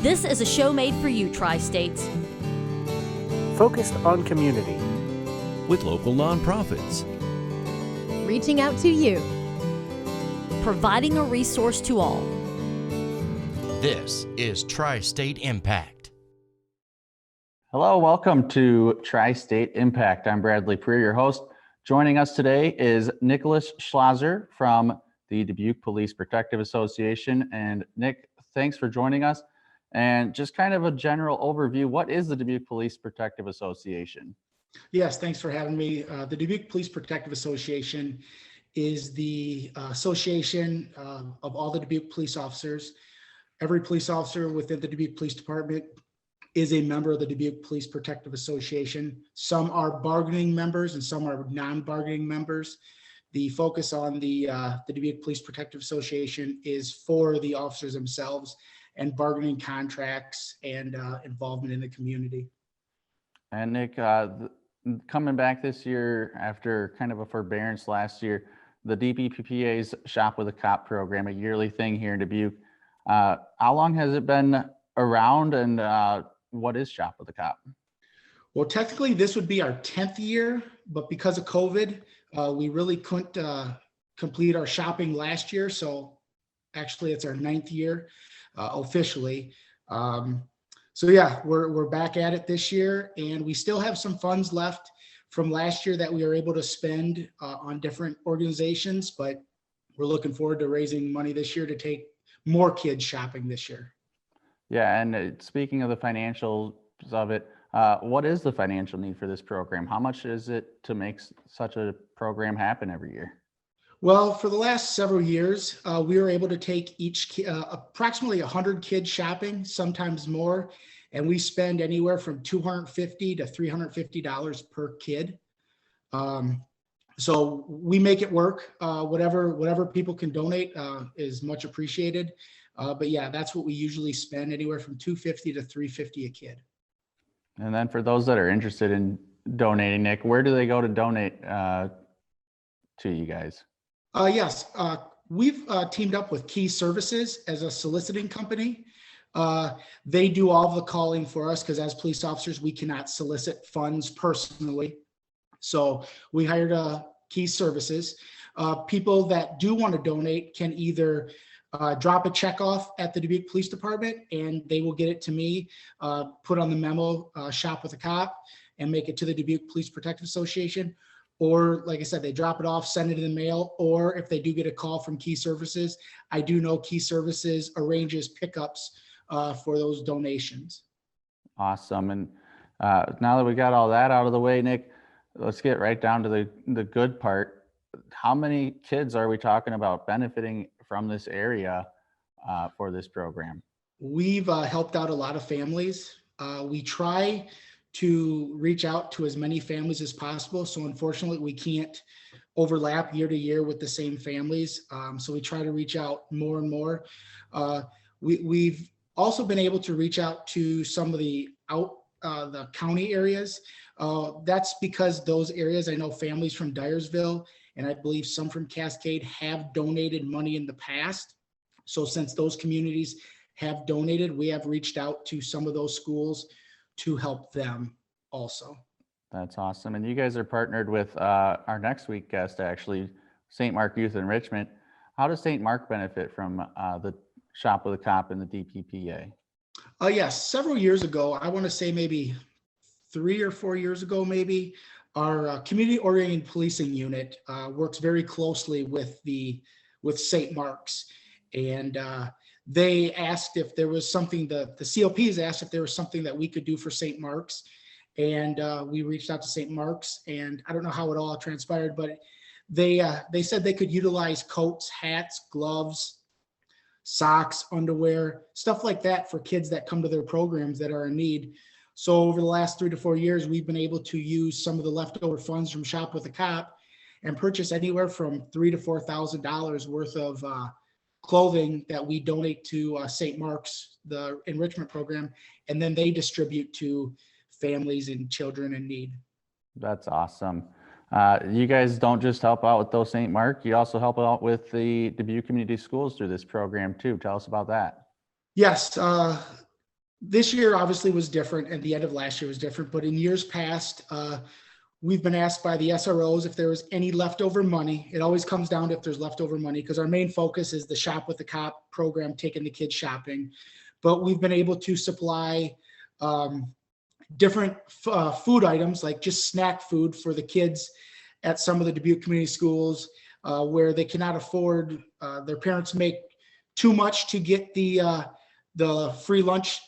This is a show made for you, Tri-States. Focused on community. With local nonprofits. Reaching out to you. Providing a resource to all. This is Tri-State Impact. Hello, welcome to Tri-State Impact. I'm Bradley Preer, your host. Joining us today is Nicholas Schlosser from the Dubuque Police Protective Association. And Nick, thanks for joining us. And just kind of a general overview, what is the Dubuque Police Protective Association? Yes, thanks for having me. The Dubuque Police Protective Association is the association of all the Dubuque police officers. Every police officer within the Dubuque Police Department is a member of the Dubuque Police Protective Association. Some are bargaining members and some are non-bargaining members. The focus on the Dubuque Police Protective Association is for the officers themselves and bargaining contracts and involvement in the community. And Nick, coming back this year after kind of a forbearance last year, the DPPA's Shop with a Cop program, a yearly thing here in Dubuque. How long has it been around, and what is Shop with a Cop? Well, technically this would be our 10th year, but because of COVID, we really couldn't complete our shopping last year. So actually it's our 9th year officially. So yeah, we're back at it this year, and we still have some funds left from last year that we were able to spend on different organizations, but we're looking forward to raising money this year to take more kids shopping this year. Yeah, and speaking of the financials of it, what is the financial need for this program? How much is it to make such a program happen every year? Well, for the last several years, we were able to take each approximately 100 kids shopping, sometimes more, and we spend anywhere from $250 to $350 per kid. So we make it work. Whatever people can donate is much appreciated. But yeah, that's what we usually spend, anywhere from $250 to $350 a kid. And then for those that are interested in donating, Nick, where do they go to donate to you guys? Yes, we've teamed up with Key Services as a soliciting company. They do all of the calling for us because as police officers, we cannot solicit funds personally. So we hired Key Services. People that do want to donate can either drop a check off at the Dubuque Police Department and they will get it to me, put on the memo, Shop with a Cop, and make it to the Dubuque Police Protective Association. Or like I said, they drop it off, send it in the mail, or if they do get a call from Key Services, I do know Key Services arranges pickups for those donations. Awesome. And now that we got all that out of the way, Nick, let's get right down to the good part. How many kids are we talking about benefiting from this area for this program? We've helped out a lot of families. We try to reach out to as many families as possible. So unfortunately, we can't overlap year to year with the same families. So we try to reach out more and more. We've also been able to reach out to some of the county areas. That's because those areas, I know families from Dyersville and I believe some from Cascade have donated money in the past. So since those communities have donated, we have reached out to some of those schools to help them also. That's awesome. And you guys are partnered with our next week guest, actually, St. Mark Youth Enrichment. How does St. Mark benefit from the Shop with a Cop and the DPPA? Yes, several years ago, I want to say maybe 3 or 4 years ago, maybe, our community oriented policing unit works very closely with St. Mark's. And they asked if there was something, the COPs asked if there was something that we could do for St. Mark's. And we reached out to St. Mark's, and I don't know how it all transpired, but they said they could utilize coats, hats, gloves, socks, underwear, stuff like that for kids that come to their programs that are in need. So over the last 3 to 4 years, we've been able to use some of the leftover funds from Shop with a Cop and purchase anywhere from $3,000 to $4,000 worth of clothing that we donate to St. Mark's, the enrichment program, and then they distribute to families and children in need. That's awesome. You guys don't just help out with those St. Mark, you also help out with the Dubuque Community Schools through this program too. Tell us about that. Yes, this year obviously was different, and the end of last year was different, but in years past, we've been asked by the SROs if there was any leftover money. It always comes down to if there's leftover money, because our main focus is the Shop with the Cop program, taking the kids shopping. But we've been able to supply different food items, like just snack food for the kids at some of the Dubuque Community Schools where they cannot afford, their parents make too much to get the free lunch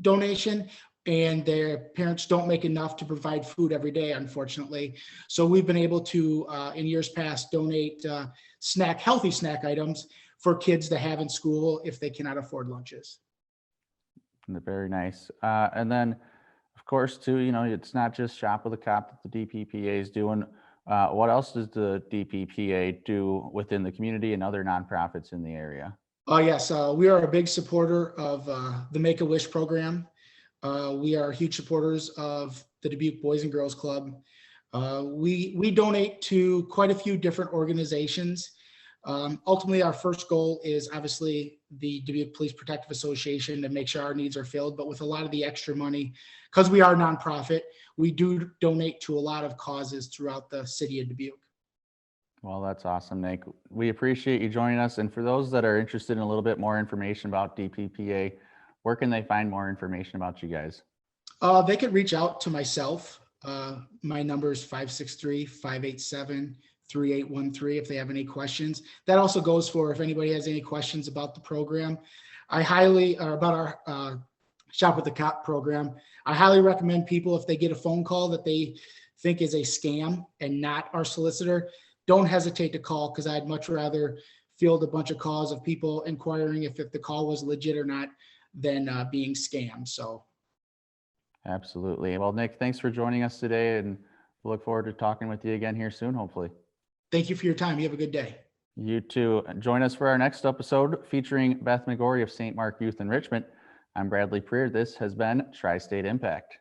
donation, and their parents don't make enough to provide food every day, unfortunately. So we've been able to, in years past, donate healthy snack items for kids to have in school if they cannot afford lunches. Very nice. And then, of course, too, it's not just Shop with a Cop that the DPPA is doing. What else does the DPPA do within the community and other nonprofits in the area? Yes, we are a big supporter of the Make-A-Wish program. We are huge supporters of the Dubuque Boys and Girls Club. We donate to quite a few different organizations. Ultimately, our first goal is obviously the Dubuque Police Protective Association to make sure our needs are filled. But with a lot of the extra money, because we are a nonprofit, we do donate to a lot of causes throughout the city of Dubuque. Well, that's awesome, Nick. We appreciate you joining us. And for those that are interested in a little bit more information about DPPA, where can they find more information about you guys? They could reach out to myself. My number is 563-587-3813 if they have any questions. That also goes for if anybody has any questions about the program. About our Shop with the Cop program. I highly recommend people, if they get a phone call that they think is a scam and not our solicitor, don't hesitate to call, because I'd much rather field a bunch of calls of people inquiring if the call was legit or not than being scammed. So. Absolutely. Well, Nick, thanks for joining us today, and we'll look forward to talking with you again here soon, hopefully. Thank you for your time. You have a good day. You too. Join us for our next episode featuring Beth McGorry of St. Mark Youth Enrichment. I'm Bradley Preer. This has been Tri-State Impact.